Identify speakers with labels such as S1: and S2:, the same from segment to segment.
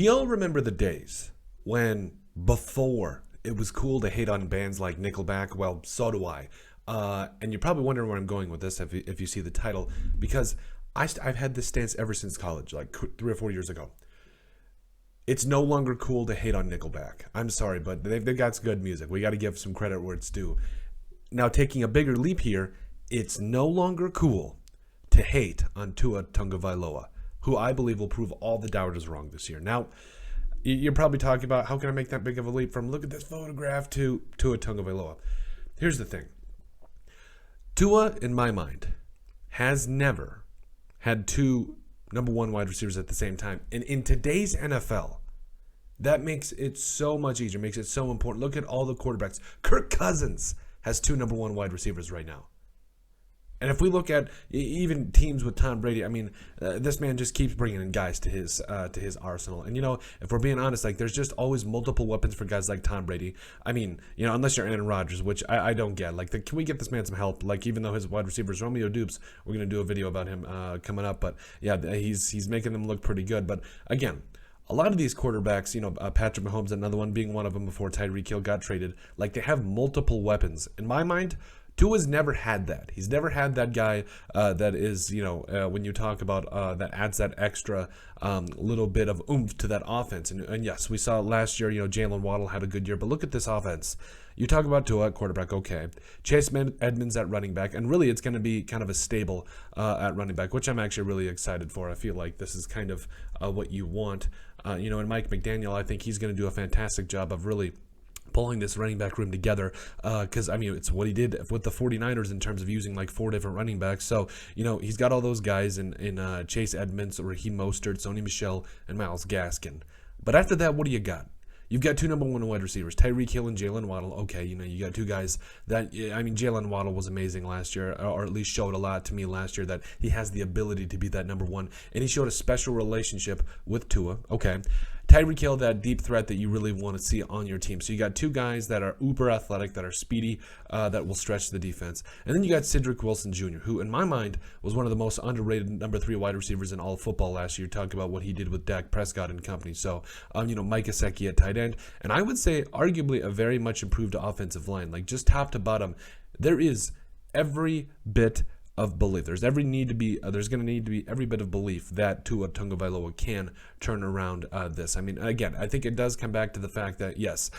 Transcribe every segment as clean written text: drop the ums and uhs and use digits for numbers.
S1: Do y'all remember the days when before it was cool to hate on bands like Nickelback? Well, so do I. And you're probably wondering where I'm going with this if you see the title, because I've had this stance ever since college, like 3 or 4 years ago. It's no longer cool to hate on Nickelback. I'm sorry, but they've got some good music. We got to give some credit where it's due. Now, taking a bigger leap here, it's no longer cool to hate on Tua Tagovailoa, who I believe will prove all the doubters wrong this year. Now, you're probably talking about, how can I make that big of a leap from look at this photograph to Tua Tagovailoa? Here's the thing. Tua, in my mind, has never had two number one wide receivers at the same time. And in today's NFL, that makes it so much easier, makes it so important. Look at all the quarterbacks. Kirk Cousins has two number one wide receivers right now. And if we look at even teams with Tom Brady, I mean, this man just keeps bringing in guys to his arsenal. And, if we're being honest, like, there's just always multiple weapons for guys like Tom Brady. I mean, unless you're Aaron Rodgers, which I don't get. Like, can we get this man some help? Like, even though his wide receivers, Romeo Dupes, we're going to do a video about him coming up. But, yeah, he's making them look pretty good. But, again, a lot of these quarterbacks, Patrick Mahomes, another one being one of them before Tyreek Hill got traded, like, they have multiple weapons. In my mind, Tua's never had that. He's never had that guy that is, when you talk about that adds that extra little bit of oomph to that offense. And yes, we saw last year, Jalen Waddle had a good year. But look at this offense. You talk about Tua at quarterback, okay. Chase Edmonds at running back. And really, it's going to be kind of a stable at running back, which I'm actually really excited for. I feel like this is kind of what you want. And Mike McDaniel, I think he's going to do a fantastic job of really pulling this running back room together, because it's what he did with the 49ers in terms of using like 4 different running backs. So he's got all those guys in Chase Edmonds, Raheem Mostert, Sony Michel, and Myles Gaskin. But after that, what do you got? You've got two number one wide receivers, Tyreek Hill and Jalen Waddle. Okay, you got two guys that, Jalen Waddle was amazing last year, or at least showed a lot to me last year that he has the ability to be that number one. And he showed a special relationship with Tua. Okay. Tyreek Hill, that deep threat that you really want to see on your team. So you got two guys that are uber athletic, that are speedy, that will stretch the defense. And then you got Cedric Wilson Jr., who in my mind was one of the most underrated number 3 wide receivers in all of football last year. Talk about what he did with Dak Prescott and company. So, Mike Gesicki at tight end. And I would say arguably a very much improved offensive line. Like just top to bottom, there is every bit of belief. There's going to need to be every bit of belief that Tua Tagovailoa can turn around this. I mean, again, I think it does come back to the fact that yes,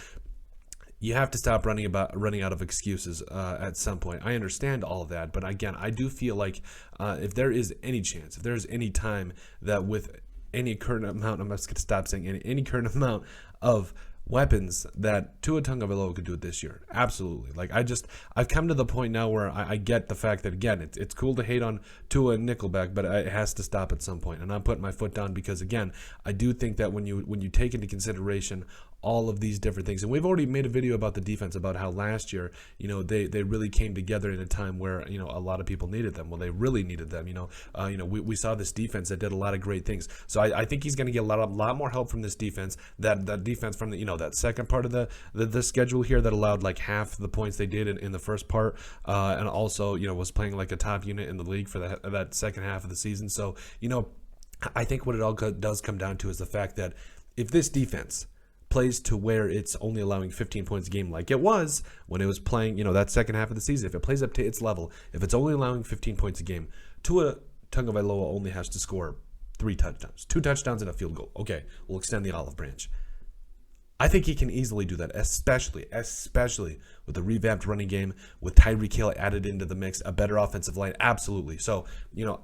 S1: you have to stop running out of excuses at some point. I understand all of that, but again, I do feel like if there is any chance, if there's any time that with any current amount, I'm just going to stop saying any current amount of weapons that Tua Tagovailoa could do it this year. Absolutely. Like I've come to the point now where I get the fact that again, it's cool to hate on Tua and Nickelback, but it has to stop at some point. And I'm putting my foot down because again, I do think that when you take into consideration all of these different things, and we've already made a video about the defense, about how last year, they really came together in a time where, a lot of people needed them. Well, they really needed them. We saw this defense that did a lot of great things. So I think he's going to get a lot more help from this defense. That defense from the, that second part of the schedule here that allowed like half the points they did in the first part, and also, was playing like a top unit in the league for that second half of the season. So, I think what it all does come down to is the fact that if this defense plays to where it's only allowing 15 points a game like it was when it was playing, that second half of the season, if it plays up to its level, if it's only allowing 15 points a game, Tua Tagovailoa only has to score 3 touchdowns, 2 touchdowns and a field goal. Okay, we'll extend the olive branch. I think he can easily do that, especially with the revamped running game, with Tyreek Hill added into the mix, a better offensive line, absolutely. So,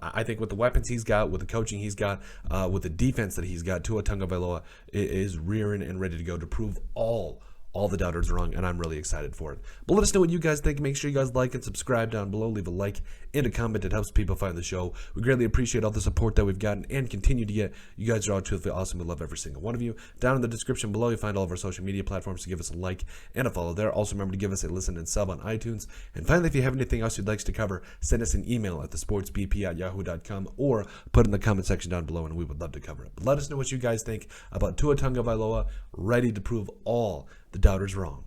S1: I think with the weapons he's got, with the coaching he's got, with the defense that he's got, Tua Tagovailoa is rearing and ready to go to prove all the doubters wrong, and I'm really excited for it. But let us know what you guys think. Make sure you guys like and subscribe down below. Leave a like and a comment. It helps people find the show. We greatly appreciate all the support that we've gotten and continue to get. You guys are all truthfully awesome. We love every single one of you. Down in the description below, you'll find all of our social media platforms to give us a like and a follow there. Also, remember to give us a listen and sub on iTunes. And finally, if you have anything else you'd like us to cover, send us an email at thesportsbp@yahoo.com or put it in the comment section down below, and we would love to cover it. But let us know what you guys think about Tua Tagovailoa, ready to prove all the doubters wrong.